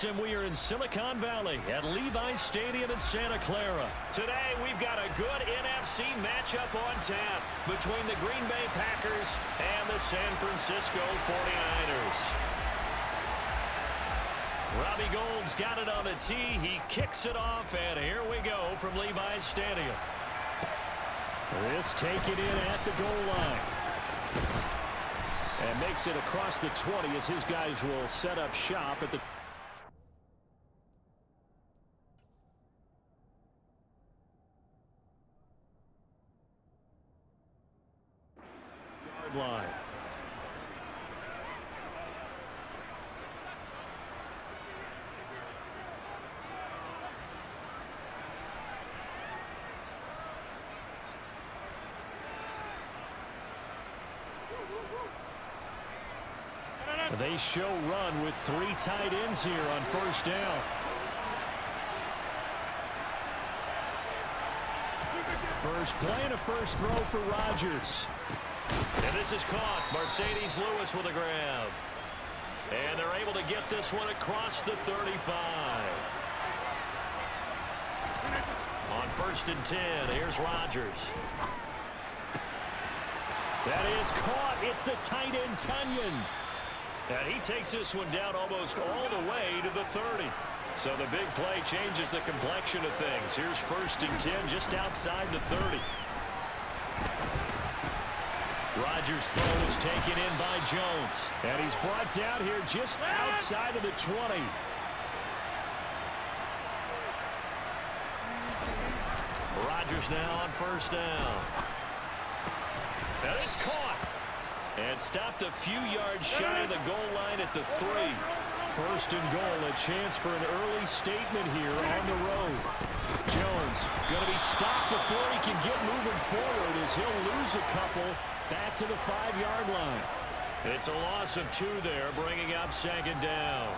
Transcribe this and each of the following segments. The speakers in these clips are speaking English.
And we are in Silicon Valley at Levi's Stadium in Santa Clara. Today, we've got a good NFC matchup on tap between the Green Bay Packers and the San Francisco 49ers. Robbie Gould's got it on the tee. He kicks it off, and here we go from Levi's Stadium. This taken in at the goal line. And makes it across the 20 as his guys will set up shop at the line. They show run with 3 tight ends here on first down. First play and a first throw for Rodgers. And this is caught. Mercedes Lewis with a grab. And they're able to get this one across the 35. On first and 10, here's Rodgers. That is caught. It's the tight end, Tunyon. And he takes this one down almost all the way to the 30. So the big play changes the complexion of things. Here's first and 10 just outside the 30. Rodgers' throw is taken in by Jones. And he's brought down here just outside of the 20. Rodgers now on first down. And it's caught. And stopped a few yards shy of the goal line at the 3. First and goal, a chance for an early statement here on the road. Jones going to be stopped before he can get moving forward as he'll lose a couple back to the 5-yard line. It's a loss of 2 there, bringing up second down.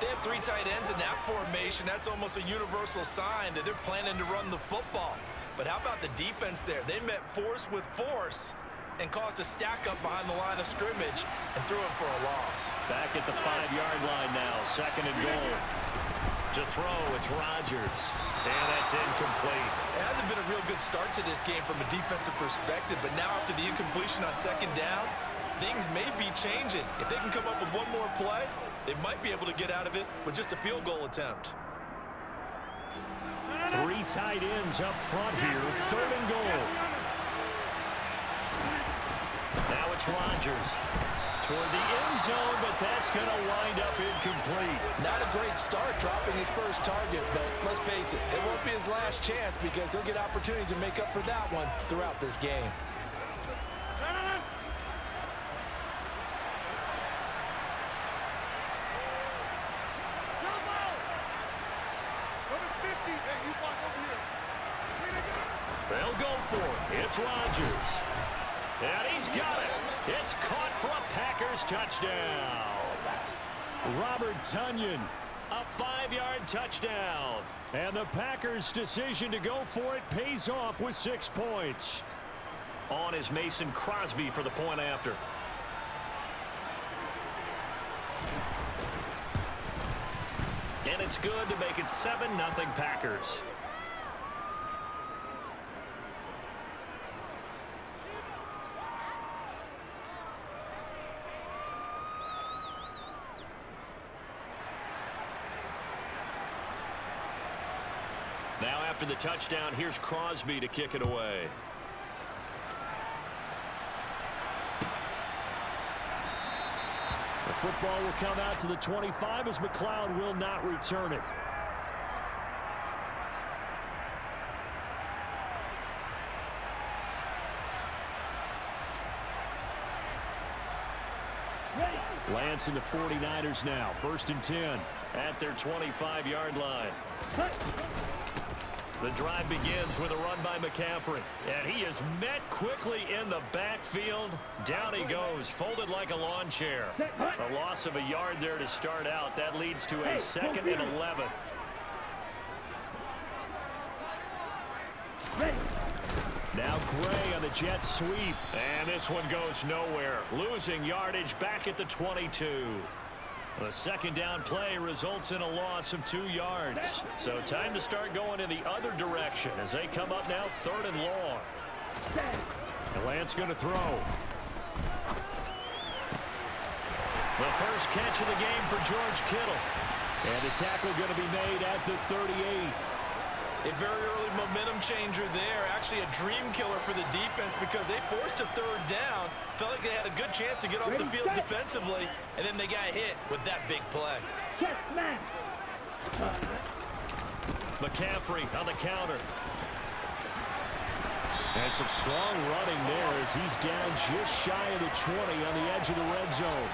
They have 3 tight ends in that formation. That's almost a universal sign that they're planning to run the football. But how about the defense there? They met force with force and caused a stack up behind the line of scrimmage and threw it for a loss. Back at the 5-yard line now, second and goal. To throw, it's Rodgers. And that's incomplete. It hasn't been a real good start to this game from a defensive perspective, but now after the incompletion on second down, things may be changing. If they can come up with one more play, they might be able to get out of it with just a field goal attempt. 3 tight ends up front here, third and goal. Now it's Rodgers toward the end zone, but that's going to wind up incomplete. Not a great start dropping his first target, but let's face it, it won't be his last chance because he'll get opportunities to make up for that one throughout this game. They'll go for it. It's Rodgers. And he's got it. It's caught for a Packers touchdown. Robert Tunyon, a 5-yard touchdown. And the Packers' decision to go for it pays off with 6 points. On is Mason Crosby for the point after. And it's good to make it 7-0 Packers. Now after the touchdown, here's Crosby to kick it away. The football will come out to the 25 as McLeod will not return it. Lance in the 49ers now. First and 10 at their 25-yard line. The drive begins with a run by McCaffrey. And he is met quickly in the backfield. Down he goes, folded like a lawn chair. A loss of a yard there to start out. That leads to a 2nd and 11. Now Gray on the jet sweep. And this one goes nowhere. Losing yardage back at the 22. The second down play results in a loss of 2 yards. So time to start going in the other direction as they come up now 3rd and long. And Lance going to throw. The first catch of the game for George Kittle. And the tackle going to be made at the 38. A very early momentum changer there. Actually a dream killer for the defense because they forced a 3rd down. Felt like they had a good chance to get off the field defensively. And then they got hit with that big play. McCaffrey on the counter. And some strong running there as he's down just shy of the 20 on the edge of the red zone.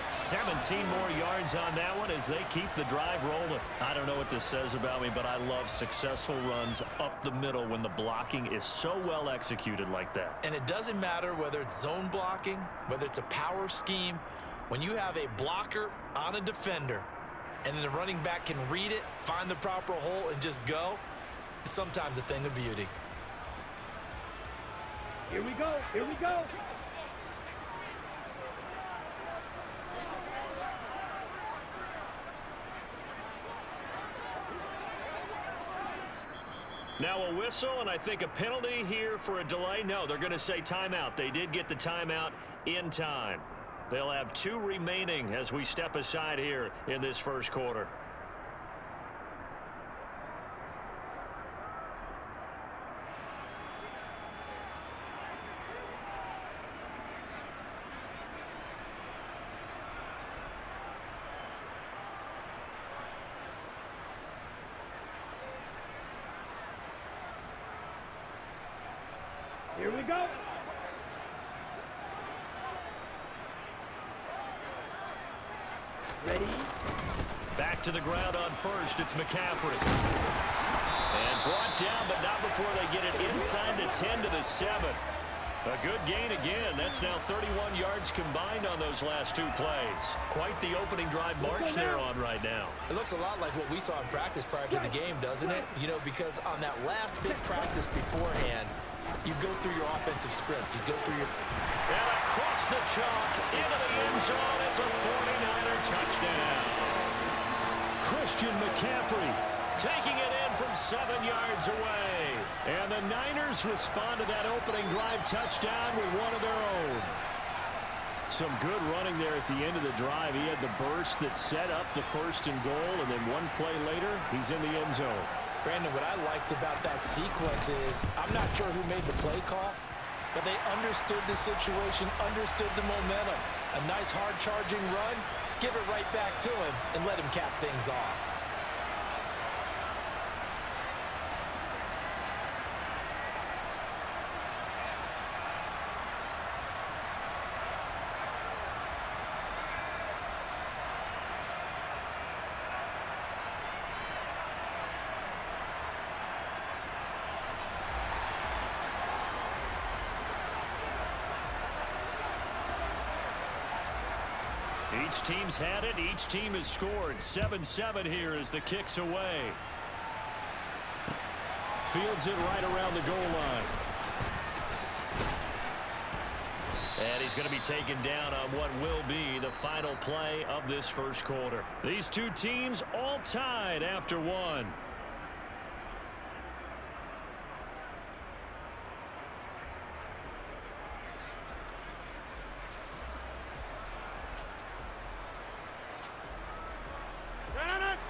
17 more yards on that one as they keep the drive rolling. I don't know what this says about me, but I love successful runs up the middle when the blocking is so well executed like that. And it doesn't matter whether it's zone blocking, whether it's a power scheme. When you have a blocker on a defender and then the running back can read it, find the proper hole, and just go, it's sometimes a thing of beauty. Here we go. Here we go. Now a whistle, and I think a penalty here for a delay. No, they're going to say timeout. They did get the timeout in time. They'll have 2 remaining as we step aside here in this first quarter. Here we go. Ready? Back to the ground on first. It's McCaffrey. And brought down, but not before they get it inside the 10 to the 7. A good gain again. That's now 31 yards combined on those last 2 plays. Quite the opening drive march they're on right now. It looks a lot like what we saw in practice prior to the game, doesn't it? You know, because on that last big practice beforehand, you go through your offensive script. You go through your... And across the chalk, into the end zone. It's a 49er touchdown. Christian McCaffrey taking it in from 7 yards away. And the Niners respond to that opening drive touchdown with one of their own. Some good running there at the end of the drive. He had the burst that set up the 1st and goal, and then one play later, he's in the end zone. Brandon, what I liked about that sequence is I'm not sure who made the play call, but they understood the situation, understood the momentum. A nice hard-charging run, give it right back to him, and let him cap things off. Each team's had it. Each team has scored. 7-7 here as the kick's away. Fields it right around the goal line. And he's going to be taken down on what will be the final play of this first quarter. These 2 teams all tied after 1.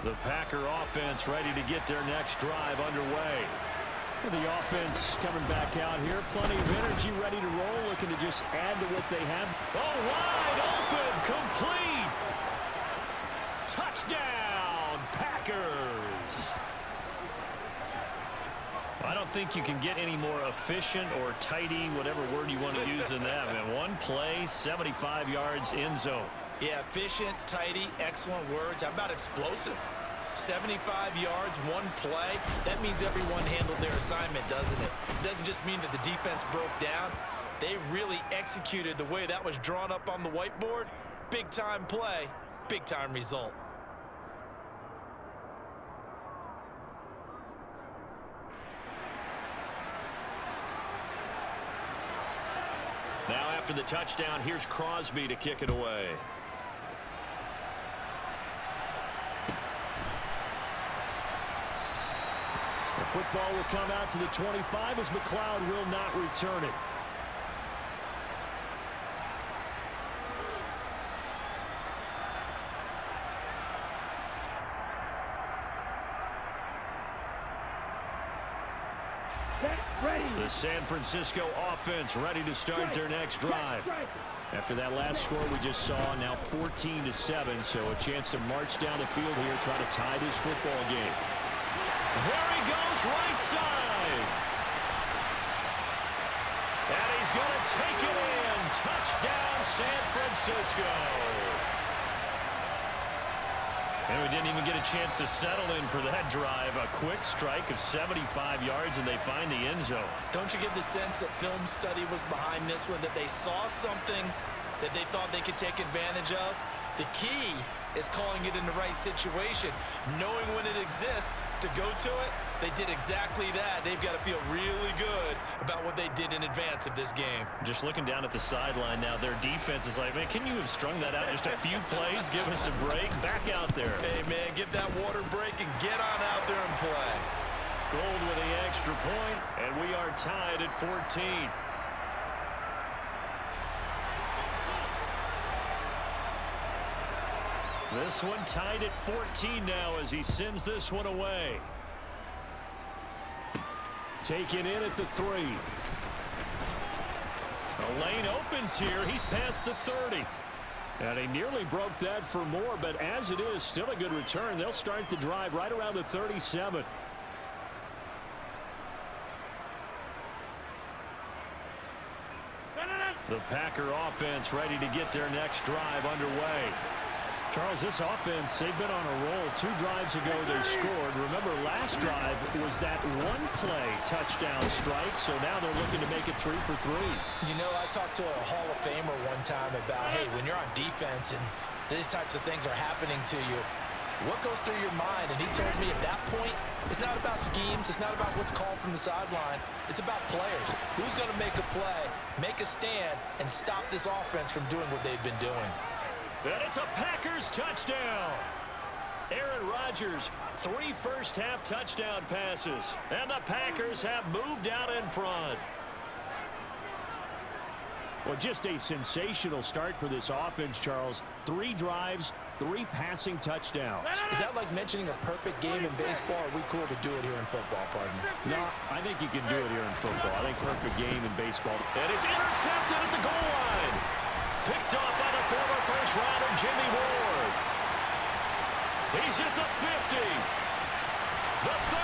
The Packer offense ready to get their next drive underway. The offense coming back out here. Plenty of energy, ready to roll, looking to just add to what they have. Oh, wide open, complete. Touchdown, Packers. I don't think you can get any more efficient or tidy, whatever word you want to use in that. Man, one play, 75 yards in zone. Yeah, efficient, tidy, excellent words. How about explosive? 75 yards, one play. That means everyone handled their assignment, doesn't it? It doesn't just mean that the defense broke down. They really executed the way that was drawn up on the whiteboard. Big-time play, big-time result. Now after the touchdown, here's Crosby to kick it away. football will come out to the 25 as McLeod will not return it. The San Francisco offense ready to start their next drive. After that last score we just saw, now 14-7, so a chance to march down the field here, try to tie this football game. There he goes, right side. And he's going to take it in. Touchdown, San Francisco. And we didn't even get a chance to settle in for that drive. A quick strike of 75 yards, and they find the end zone. Don't you get the sense that film study was behind this one, that they saw something that they thought they could take advantage of? The key is calling it in the right situation, knowing when it exists to go to it. They did exactly that. They've got to feel really good about what they did in advance of this game. Just looking down at the sideline now, their defense is like, man, can you have strung that out just a few plays? Give us a break. Back out there. Hey, man, give that water break and get on out there and play. Gold with the extra point, and we are tied at 14. This one tied at 14 now as he sends this one away. Taken in at the 3. The lane opens here. He's past the 30. And he nearly broke that for more, but as it is, still a good return. They'll start the drive right around the 37. The Packer offense ready to get their next drive underway. Charles, this offense, they've been on a roll. 2 drives ago they scored. Remember, last drive was that one-play touchdown strike, so now they're looking to make it 3 for 3. You know, I talked to a Hall of Famer one time about, hey, when you're on defense and these types of things are happening to you, what goes through your mind? And he told me at that point, it's not about schemes. It's not about what's called from the sideline. It's about players. Who's going to make a play, make a stand, and stop this offense from doing what they've been doing? And it's a Packers touchdown. Aaron Rodgers, 3 first-half touchdown passes. And the Packers have moved out in front. Well, just a sensational start for this offense, Charles. 3 drives, 3 passing touchdowns. Is that like mentioning a perfect game in baseball? Or are we cool to do it here in football, partner? No, I think you can do it here in football. I think perfect game in baseball. And it's intercepted at the goal line. Picked off by the former first-rounder Jimmy Ward. He's at the 50. The 30.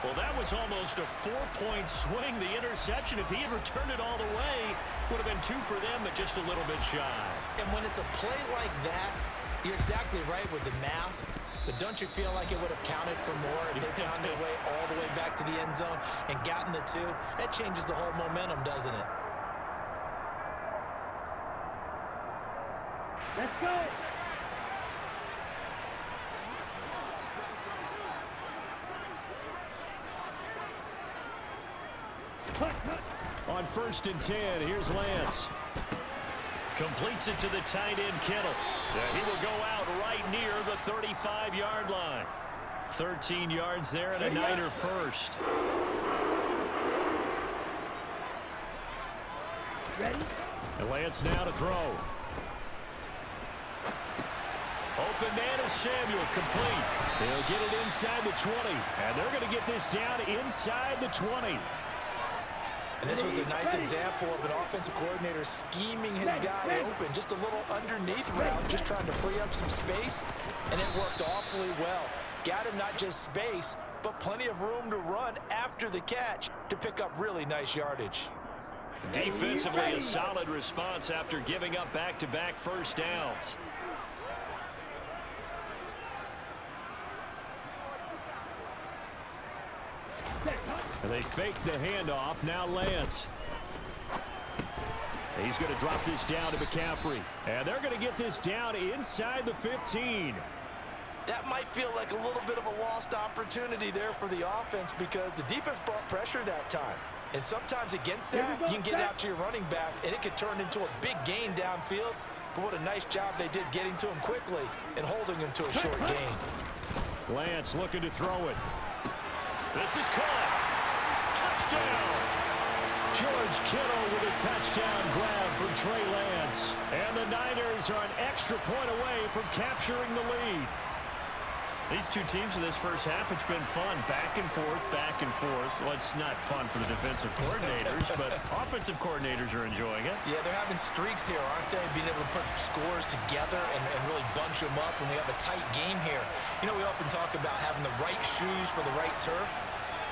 Well, that was almost a 4-point swing. The interception, if he had returned it all the way, would have been 2 for them, but just a little bit shy. And when it's a play like that, you're exactly right with the math. But don't you feel like it would have counted for more if they found their way all the way back to the end zone and gotten the 2? That changes the whole momentum, doesn't it? Let's go. On 1st and 10, here's Lance. Completes it to the tight end, Kittle. And he will go out right near the 35-yard line. 13 yards there and a Niner first. Ready? And Lance now to throw. Open man is Samuel, complete. They'll get it inside the 20. And they're going to get this down inside the 20. And this was a nice example of an offensive coordinator scheming his guy open. Just a little underneath route, just trying to free up some space, and it worked awfully well. Got him not just space, but plenty of room to run after the catch to pick up really nice yardage. Defensively, a solid response after giving up back-to-back first downs. They fake the handoff. Now Lance. He's going to drop this down to McCaffrey. And they're going to get this down inside the 15. That might feel like a little bit of a lost opportunity there for the offense because the defense brought pressure that time. And sometimes against that, you can get out to your running back, and it could turn into a big gain downfield. But what a nice job they did getting to him quickly and holding him to a short gain. Lance looking to throw it. This is caught. Touchdown. George Kittle with a touchdown grab for Trey Lance. And the Niners are an extra point away from capturing the lead. These two teams in this first half, it's been fun. Back and forth, back and forth. Well, it's not fun for the defensive coordinators, but offensive coordinators are enjoying it. Yeah, they're having streaks here, aren't they? Being able to put scores together and really bunch them up, and we have a tight game here. You know, we often talk about having the right shoes for the right turf.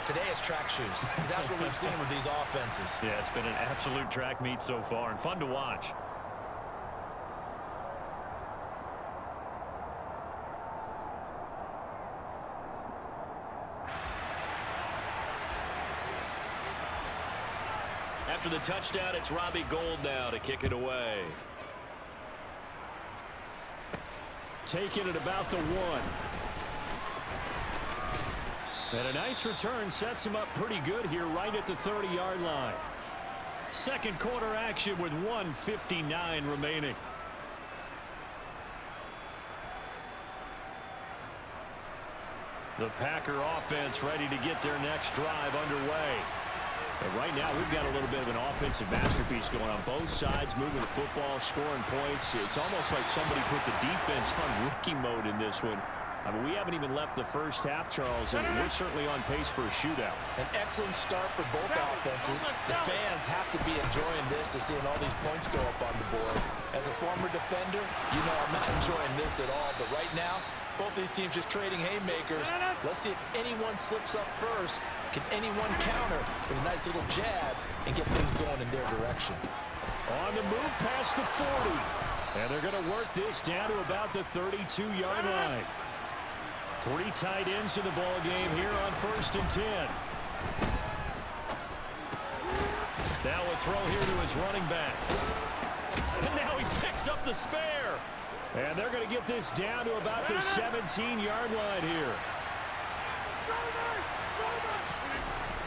Today it's track shoes, because that's what we've seen with these offenses. Yeah, it's been an absolute track meet so far, and fun to watch. After the touchdown, it's Robbie Gould now to kick it away. Taking it about the 1. And a nice return sets him up pretty good here right at the 30-yard line. Second quarter action with 1:59 remaining. The Packer offense ready to get their next drive underway. And right now, we've got a little bit of an offensive masterpiece going on both sides, moving the football, scoring points. It's almost like somebody put the defense on rookie mode in this one. I mean, we haven't even left the first half, Charles, and we're certainly on pace for a shootout. An excellent start for both offenses. The fans have to be enjoying this to seeing all these points go up on the board. As a former defender, you know I'm not enjoying this at all, but right now, both these teams just trading haymakers. Let's see if anyone slips up first. Can anyone counter with a nice little jab and get things going in their direction? On the move past the 40. And they're going to work this down to about the 32-yard line. 3 tight ends in the ball game here on 1st and 10. Now a throw here to his running back. And now he picks up the spare. And they're going to get this down to about the 17-yard line here.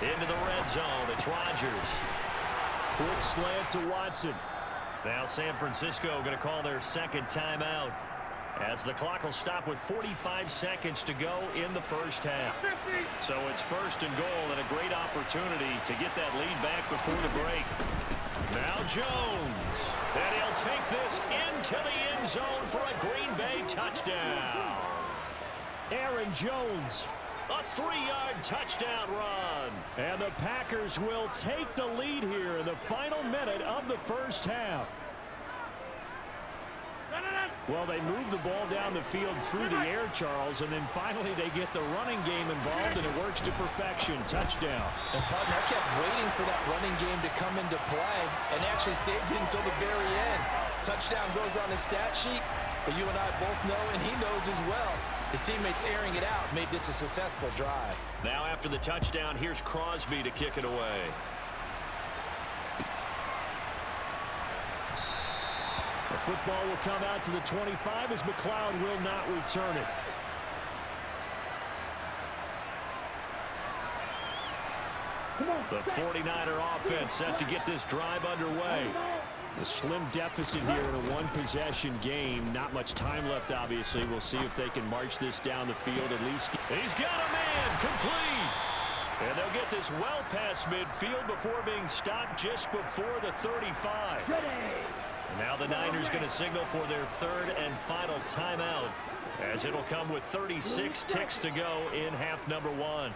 Into the red zone. It's Rodgers. Quick slant to Watson. Now San Francisco going to call their second timeout, as the clock will stop with 45 seconds to go in the first half. So it's 1st and goal, and a great opportunity to get that lead back before the break. Now Jones. And he'll take this into the end zone for a Green Bay touchdown. Aaron Jones. A 3-yard touchdown run. And the Packers will take the lead here in the final minute of the first half. Well, they move the ball down the field through the air, Charles, and then finally they get the running game involved, and it works to perfection. Touchdown. And, partner, I kept waiting for that running game to come into play and actually saved it until the very end. Touchdown goes on his stat sheet, but you and I both know, and he knows as well, his teammates airing it out made this a successful drive. Now after the touchdown, here's Crosby to kick it away. The football will come out to the 25 as McLeod will not return it. The 49er offense set to get this drive underway. A slim deficit here in a one-possession game. Not much time left, obviously. We'll see if they can march this down the field at least. He's got a man complete. And they'll get this well past midfield before being stopped just before the 35. And now the Niners going to signal for their 3rd and final timeout, as it'll come with 36 ticks to go in half number 1.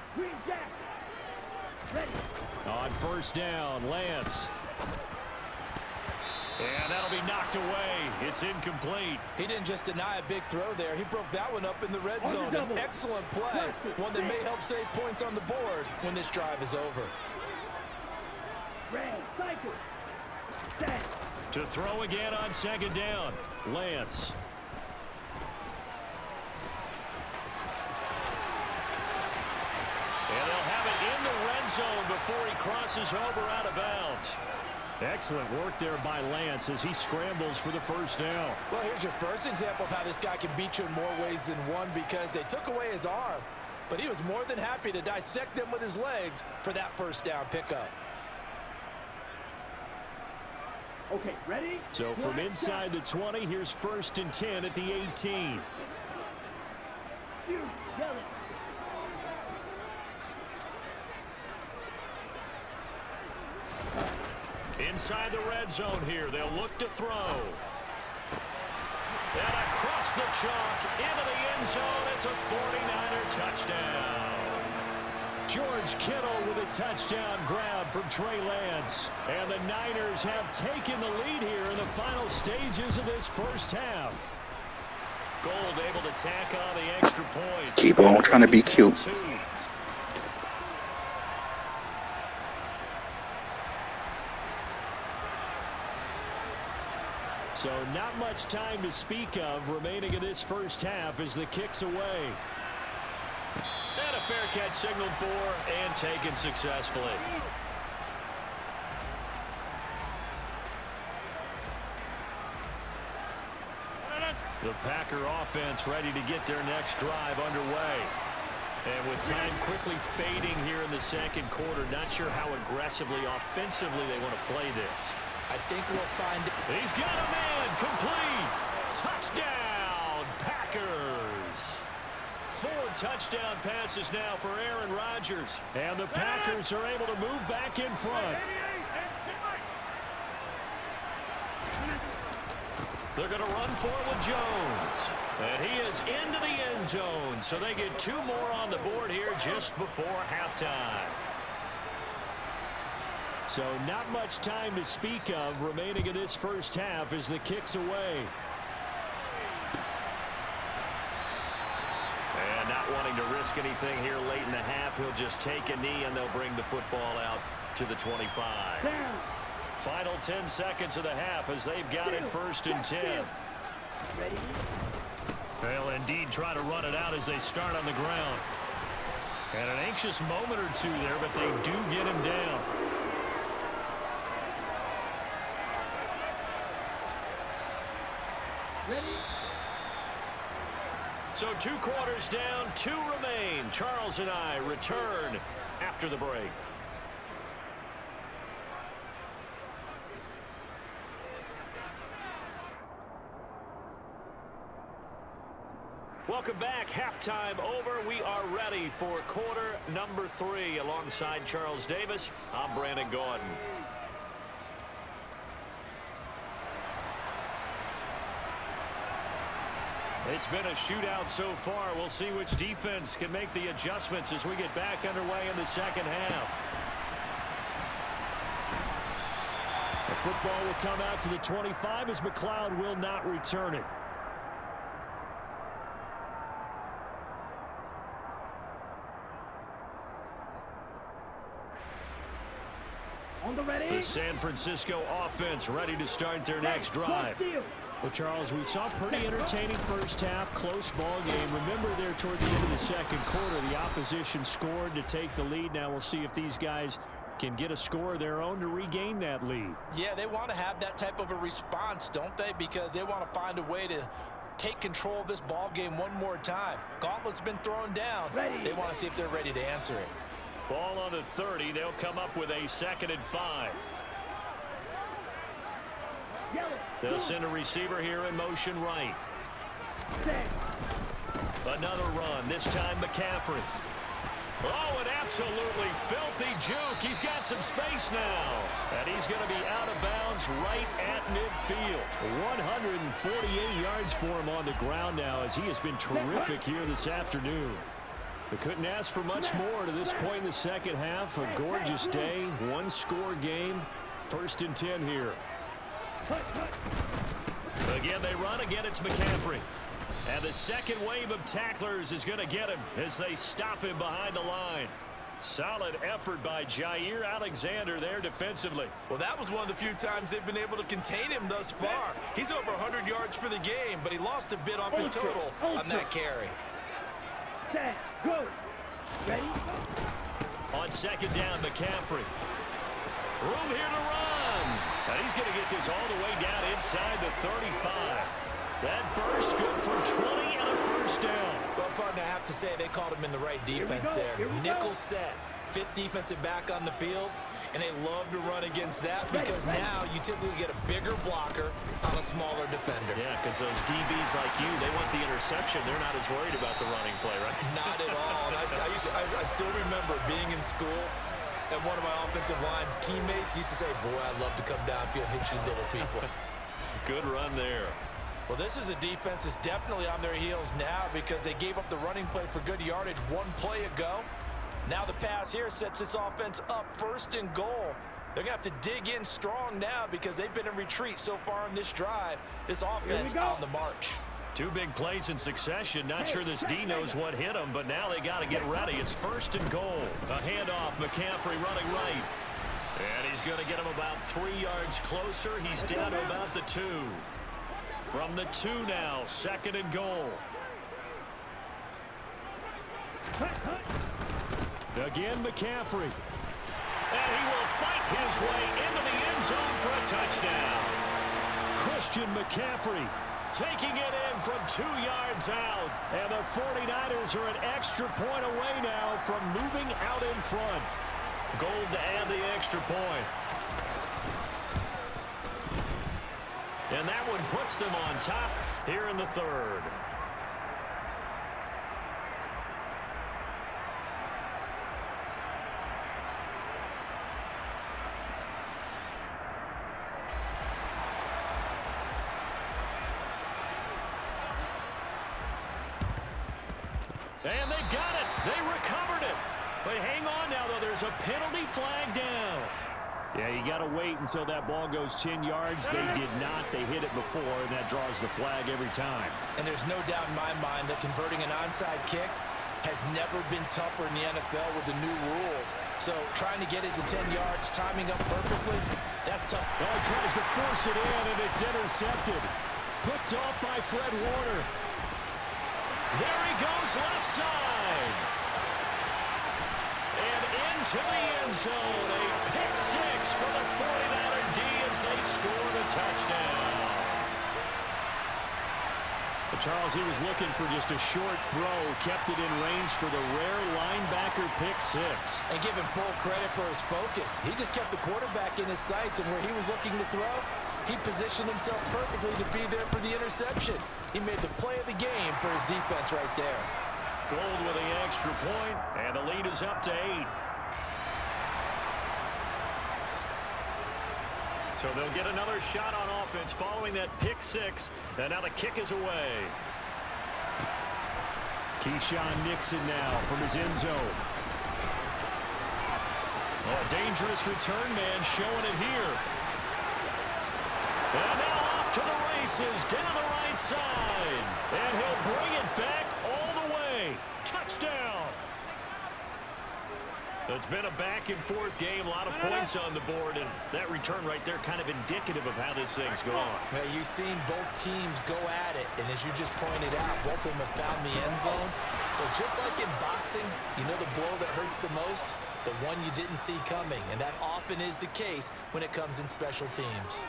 On 1st down, Lance. And that'll be knocked away. It's incomplete. He didn't just deny a big throw there. He broke that one up in the red zone. An excellent play. One that may help save points on the board when this drive is over. To throw again on 2nd down, Lance. And they'll have it in the red zone before he crosses over out of bounds. Excellent work there by Lance as he scrambles for the 1st down. Well, here's your first example of how this guy can beat you in more ways than one, because they took away his arm, but he was more than happy to dissect them with his legs for that 1st down pickup. Okay, ready? So from inside the 20, here's 1st and 10 at the 18. Confused. Yelling. Inside the red zone here, they'll look to throw. And across the chalk, into the end zone, it's a 49er touchdown. George Kittle with a touchdown grab from Trey Lance. And the Niners have taken the lead here in the final stages of this first half. Gold able to tack on the extra point. Keep on trying to be cute. So not much time to speak of remaining in this first half as the kick's away. And a fair catch signaled for and taken successfully. The Packer offense ready to get their next drive underway. And with time quickly fading here in the second quarter, not sure how aggressively, offensively they want to play this. I think we'll find it. He's got a man. Complete. Touchdown, Packers. 4 touchdown passes now for Aaron Rodgers. And the Packers are able to move back in front. They're going to run for it with Jones. And he is into the end zone. So they get 2 more on the board here just before halftime. So not much time to speak of remaining in this first half as the kick's away. And not wanting to risk anything here late in the half, he'll just take a knee and they'll bring the football out to the 25. Final 10 seconds of the half as they've got it 1st and 10. Ready? They'll indeed try to run it out as they start on the ground. And an anxious moment or two there, but they do get him down. Ready? So 2 quarters down, 2 remain. Charles and I return after the break. Welcome back. Halftime over. We are ready for quarter number 3. Alongside Charles Davis, I'm Brandon Gordon. It's been a shootout so far. We'll see which defense can make the adjustments as we get back underway in the second half. The football will come out to the 25 as McLeod will not return it. On the ready? The San Francisco offense ready to start their next drive. Well, Charles, we saw pretty entertaining first half, close ball game. Remember there toward the end of the second quarter, the opposition scored to take the lead. Now we'll see if these guys can get a score of their own to regain that lead. Yeah, they want to have that type of a response, don't they? Because they want to find a way to take control of this ball game one more time. Gauntlet's been thrown down. They want to see if they're ready to answer it. Ball on the 30. They'll come up with a 2nd and 5. They'll send a receiver here in motion right. Another run, this time McCaffrey. Oh, an absolutely filthy juke. He's got some space now. And he's going to be out of bounds right at midfield. 148 yards for him on the ground now as he has been terrific here this afternoon. They couldn't ask for much more to this point in the second half. A gorgeous day, 1-score game. 1st and 10 here. Again, they run. Again, it's McCaffrey. And the second wave of tacklers is going to get him as they stop him behind the line. Solid effort by Jair Alexander there defensively. Well, that was one of the few times they've been able to contain him thus far. He's over 100 yards for the game, but he lost a bit off his total on that carry. Set, go. Ready? On 2nd down, McCaffrey. Room here to run. And he's going to get this all the way down inside the 35. That burst good for 20 and a 1st down. Well, partner, I have to say they called him in the right defense there. Nickel set. 5th defensive back on the field. And they love to run against that because now you typically get a bigger blocker on a smaller defender. Yeah, because those DBs like you, they want the interception. They're not as worried about the running play, right? Not at all. And I still remember being in school, and one of my offensive line teammates used to say, boy, I'd love to come downfield and hit you little people. Good run there. Well, this is a defense that's definitely on their heels now because they gave up the running play for good yardage one play ago. Now the pass here sets this offense up 1st and goal. They're going to have to dig in strong now because they've been in retreat so far in this drive. This offense on the march. 2 big plays in succession. Not sure this D knows what hit him, but now they got to get ready. It's 1st and goal. A handoff. McCaffrey running right. And he's going to get him about 3 yards closer. He's down to about the 2. From the 2 now, 2nd and goal. Again, McCaffrey. And he will fight his way into the end zone for a touchdown. Christian McCaffrey taking it in from 2 yards out. And the 49ers are an extra point away now from moving out in front. Gold to add the extra point. And that one puts them on top here in the 3rd. And they've got it. They recovered it. But hang on now, though. There's a penalty flag down. Yeah, you got to wait until that ball goes 10 yards. They did not. They hit it before, and that draws the flag every time. And there's no doubt in my mind that converting an onside kick has never been tougher in the NFL with the new rules. So trying to get it to 10 yards, timing up perfectly, that's tough. Well, he tries to force it in, and it's intercepted. Picked off by Fred Warner. There he goes, left side. And into the end zone. A pick 6 for the 49er D as they score the touchdown. But Charles, he was looking for just a short throw. Kept it in range for the rare linebacker pick 6. And give him full credit for his focus. He just kept the quarterback in his sights, and where he was looking to throw, he positioned himself perfectly to be there for the interception. He made the play of the game for his defense right there. Gold with the extra point, and the lead is up to 8. So they'll get another shot on offense following that pick 6, and now the kick is away. Keyshawn Nixon now from his end zone. Oh, a dangerous return man showing it here. And now off to the races, down the right side. And he'll bring it back all the way. Touchdown. It's been a back-and-forth game, a lot of points on the board, and that return right there kind of indicative of how this thing's going. Well, you've seen both teams go at it, and as you just pointed out, both of them have found the end zone. But just like in boxing, you know the blow that hurts the most? The one you didn't see coming, and that often is the case when it comes in special teams.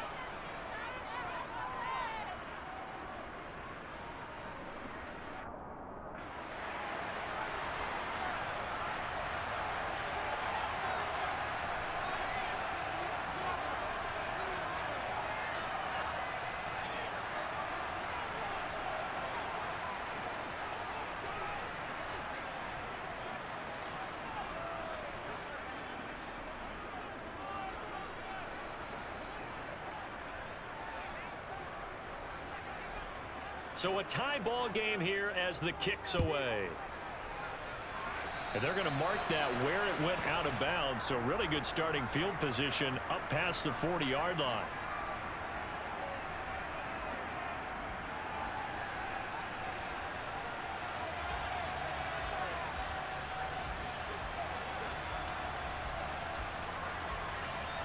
So a tie ball game here as the kick's away. And they're going to mark that where it went out of bounds. So really good starting field position up past the 40-yard line.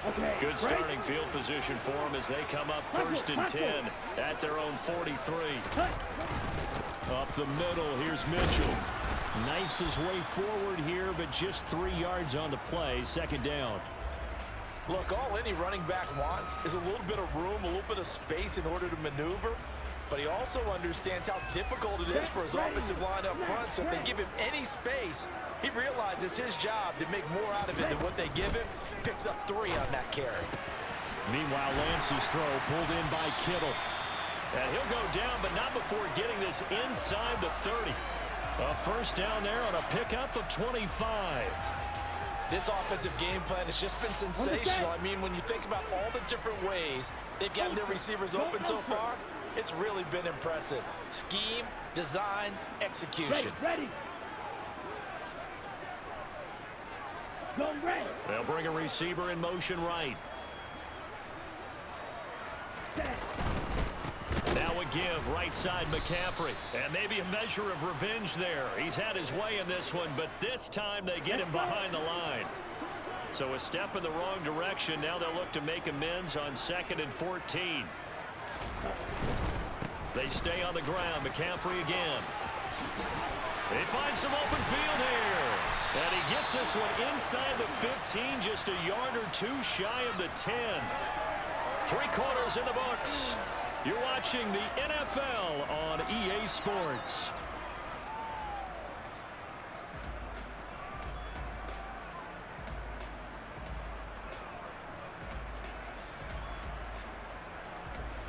Okay, Good starting field position for them as they come up 1st and 10 at their own 43. Up the middle, here's Mitchell. Knifes his way forward here, but just 3 yards on the play. 2nd down. Look, all any running back wants is a little bit of room, a little bit of space in order to maneuver. But he also understands how difficult it is for his offensive line up front. So if they give him any space, He realizes his job to make more out of it than what they give him. Picks up 3 on that carry. Meanwhile, Lance's throw pulled in by Kittle. And he'll go down, but not before getting this inside the 30. A first down there on a pickup of 25. This offensive game plan has just been sensational. I mean, when you think about all the different ways they've gotten their receivers open so far, it's really been impressive. Scheme, design, execution. Ready. Go red. They'll bring a receiver in motion right. Now a give, right side McCaffrey. And maybe a measure of revenge there. He's had his way in this one, but this time they get him behind the line. So a step in the wrong direction. Now they'll look to make amends on 2nd and 14. They stay on the ground. McCaffrey again. They find some open field here. And he gets this one inside the 15, just a yard or 2 shy of the 10. 3 quarters in the books. You're watching the NFL on EA Sports.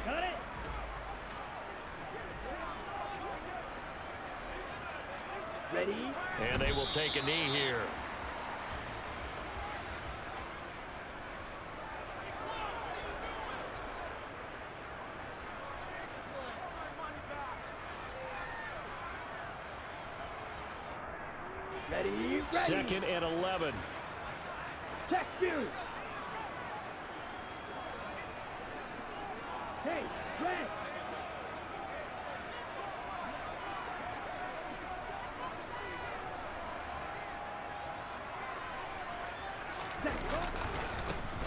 Got it. Ready. And they will take a knee here. Ready. 2nd and 11. Check view. Hey, red.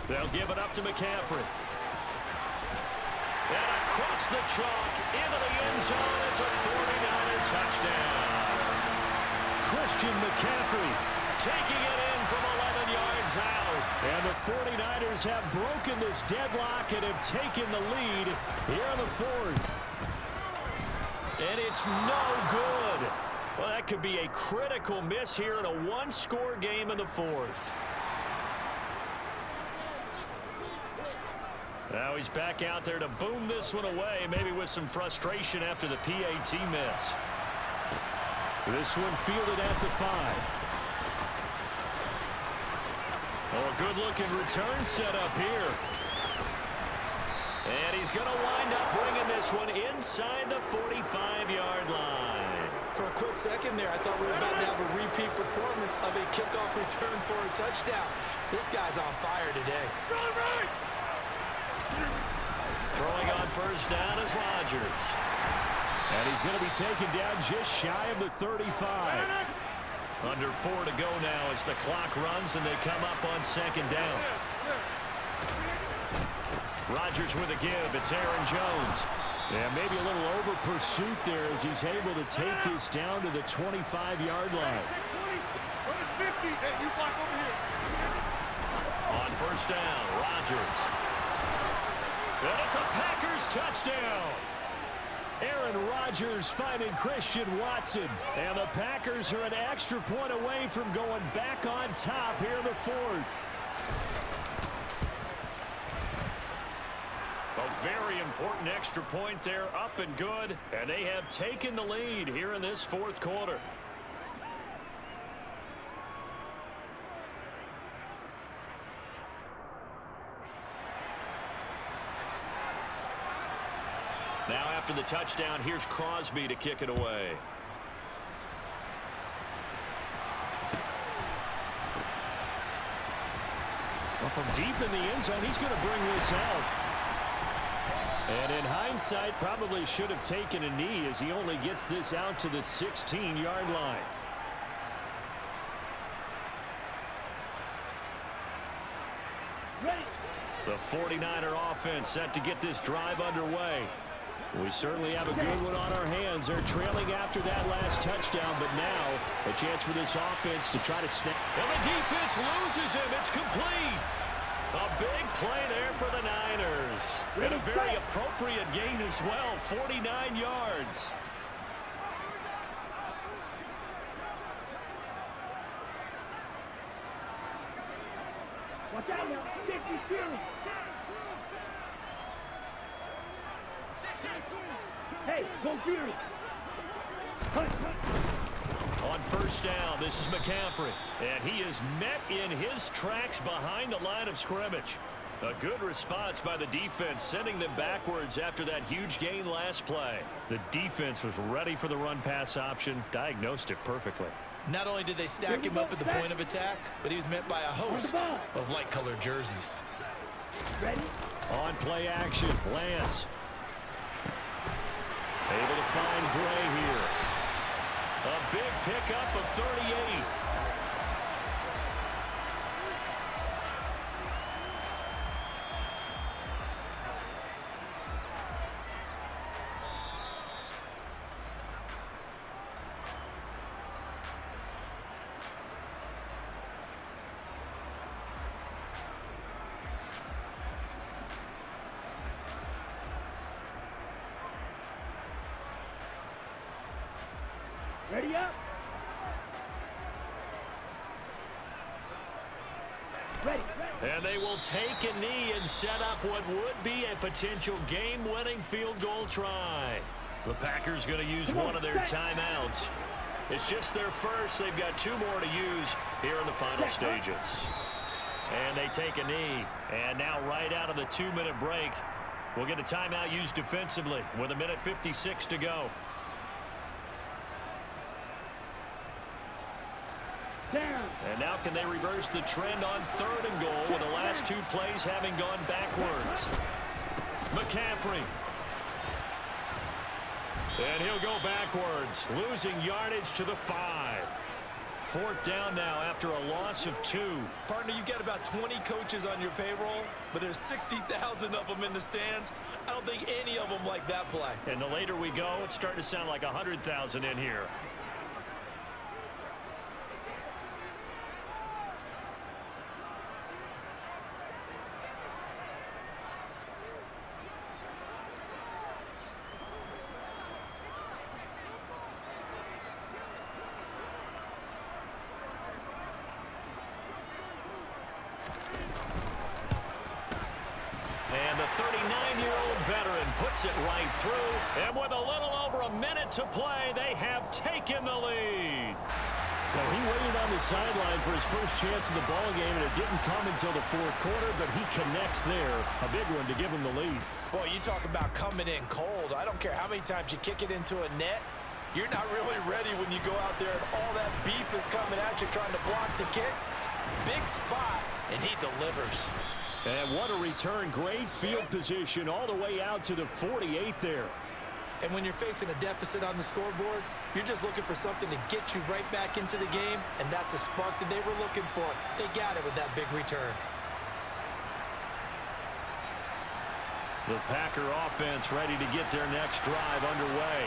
They'll give it up to McCaffrey. And across the chalk into the end zone. It's a 49er touchdown. Christian McCaffrey taking it in from 11 yards out. And the 49ers have broken this deadlock and have taken the lead here in the 4th. And it's no good. Well, that could be a critical miss here in a 1-score game in the 4th. Now he's back out there to boom this one away, maybe with some frustration after the PAT miss. This one fielded at the 5. Oh, a good-looking return set up here. And he's going to wind up bringing this one inside the 45-yard line. For a quick second there, I thought we were about to have a repeat performance of a kickoff return for a touchdown. This guy's on fire today. Throwing on first down is Rodgers. And he's going to be taken down just shy of the 35. Under 4 to go now as the clock runs and they come up on 2nd down. Rodgers with a give. It's Aaron Jones. Yeah, maybe a little over pursuit there as he's able to take this down to the 25-yard line. On first down, Rodgers. And it's a Packers touchdown. Aaron Rodgers finding Christian Watson. And the Packers are an extra point away from going back on top here in the 4th. A very important extra point there, up and good. And they have taken the lead here in this 4th quarter. Now after the touchdown, here's Crosby to kick it away. Well, from deep in the end zone, he's going to bring this out. And in hindsight, probably should have taken a knee as he only gets this out to the 16-yard line. Ready. The 49er offense set to get this drive underway. We certainly have a good one on our hands. They're trailing after that last touchdown, but now a chance for this offense to try to snap. And the defense loses him. It's complete. A big play there for the Niners. And a very appropriate gain as well, 49 yards. 50 Fury. Hey, go Fury. Hunt. On first down, this is McCaffrey, and he is met in his tracks behind the line of scrimmage. A good response by the defense, sending them backwards after that huge gain last play. The defense was ready for the run-pass option, diagnosed it perfectly. Not only did they stack him up at the point of attack, but he was met by a host of light-colored jerseys. Ready? On play action, Lance. Able to find Gray here. A big pickup of 38. Ready up. Ready. And they will take a knee and set up what would be a potential game-winning field goal try. The Packers going to use one of their timeouts. It's just their first. They've got two more to use here in the final stages. And they take a knee. And now right out of the 2-minute break, we'll get a timeout used defensively with 1:56 to go. Down. And now can they reverse the trend on 3rd and goal with the last two plays having gone backwards? McCaffrey. And he'll go backwards, losing yardage to the 5. 4th down now after a loss of 2. Partner, you got about 20 coaches on your payroll, but there's 60,000 of them in the stands. I don't think any of them like that play. And the later we go, it's starting to sound like 100,000 in here. And the 39-year-old veteran puts it right through. And with a little over a minute to play, they have taken the lead. So he waited on the sideline for his first chance in the ball game, and it didn't come until the 4th quarter, but he connects there. A big one to give him the lead. Boy, you talk about coming in cold. I don't care how many times you kick it into a net. You're not really ready when you go out there and all that beef is coming at you trying to block the kick. Big spot, and he delivers. And what a return. Great field position all the way out to the 48 there. And when you're facing a deficit on the scoreboard, you're just looking for something to get you right back into the game, and that's the spark that they were looking for. They got it with that big return. The Packer offense ready to get their next drive underway.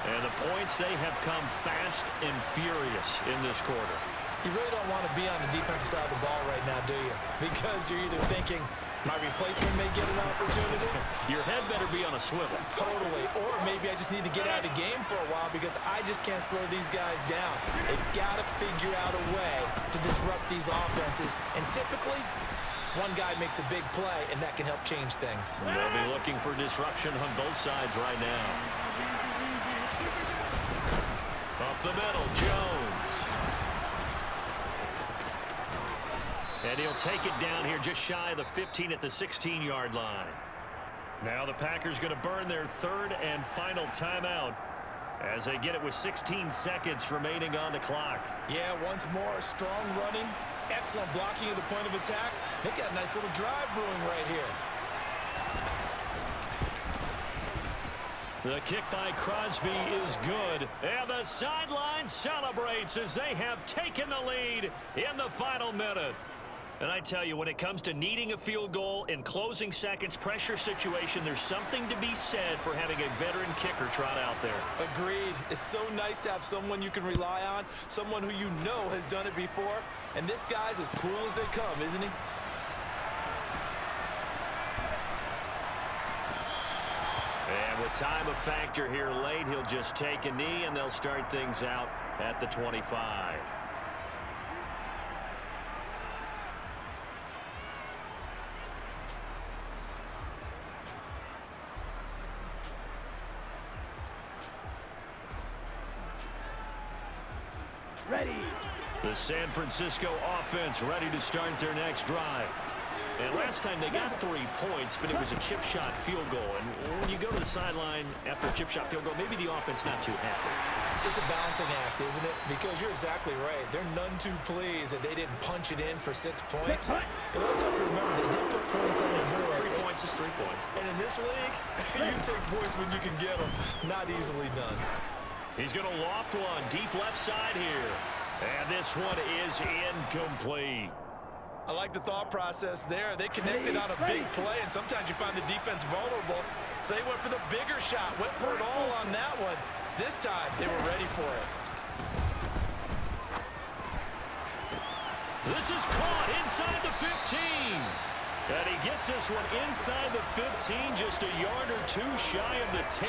And the points, they have come fast and furious in this quarter. You really don't want to be on the defensive side of the ball right now, do you? Because you're either thinking, my replacement may get an opportunity. Your head better be on a swivel. Totally. Or maybe I just need to get out of the game for a while because I just can't slow these guys down. They've got to figure out a way to disrupt these offenses. And typically, one guy makes a big play, and that can help change things. They'll be looking for disruption on both sides right now. Up the middle, Jones. And he'll take it down here just shy of the 15 at the 16-yard line. Now the Packers going to burn their 3rd and final timeout as they get it with 16 seconds remaining on the clock. Yeah, once more, strong running, excellent blocking at the point of attack. They've got a nice little drive brewing right here. The kick by Crosby is good, and the sideline celebrates as they have taken the lead in the final minute. And I tell you, when it comes to needing a field goal in closing seconds, pressure situation, there's something to be said for having a veteran kicker trot out there. Agreed. It's so nice to have someone you can rely on, someone who you know has done it before. And this guy's as cool as they come, isn't he? And with time of factor here late, he'll just take a knee, and they'll start things out at the 25. Ready. The San Francisco offense ready to start their next drive. And last time they got 3 points, but it was a chip shot field goal. And when you go to the sideline after a chip shot field goal, maybe the offense not too happy. It's a balancing act, isn't it? Because you're exactly right. They're none too pleased that they didn't punch it in for 6 points. But you also have to remember they did put points on the board. 3 points is 3 points. And in this league, you take points when you can get them. Not easily done. He's going to loft one deep left side here. And this one is incomplete. I like the thought process there. They connected on a big play, and sometimes you find the defense vulnerable. So they went for the bigger shot, went for it all on that one. This time, they were ready for it. This is caught inside the 15. And he gets this one inside the 15, just a yard or 2 shy of the 10.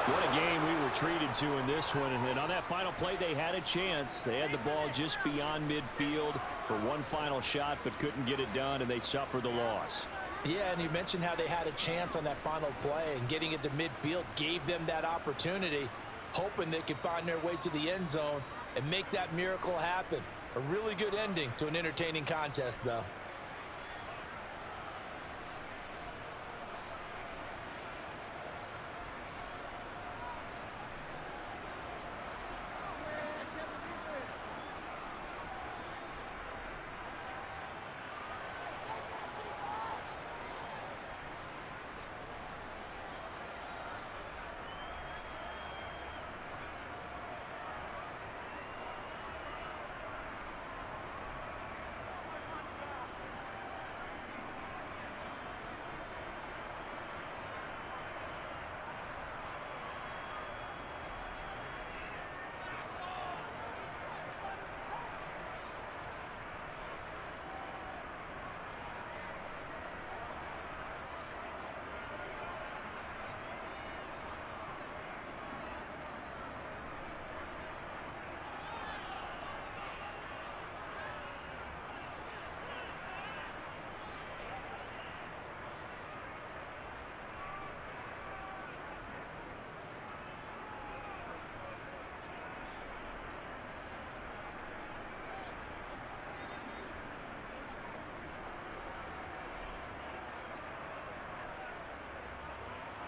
What a game we were treated to in this one. And on that final play, they had a chance. They had the ball just beyond midfield for one final shot, but couldn't get it done, and they suffered the loss. Yeah, and you mentioned how they had a chance on that final play, and getting it to midfield gave them that opportunity, hoping they could find their way to the end zone and make that miracle happen. A really good ending to an entertaining contest, though.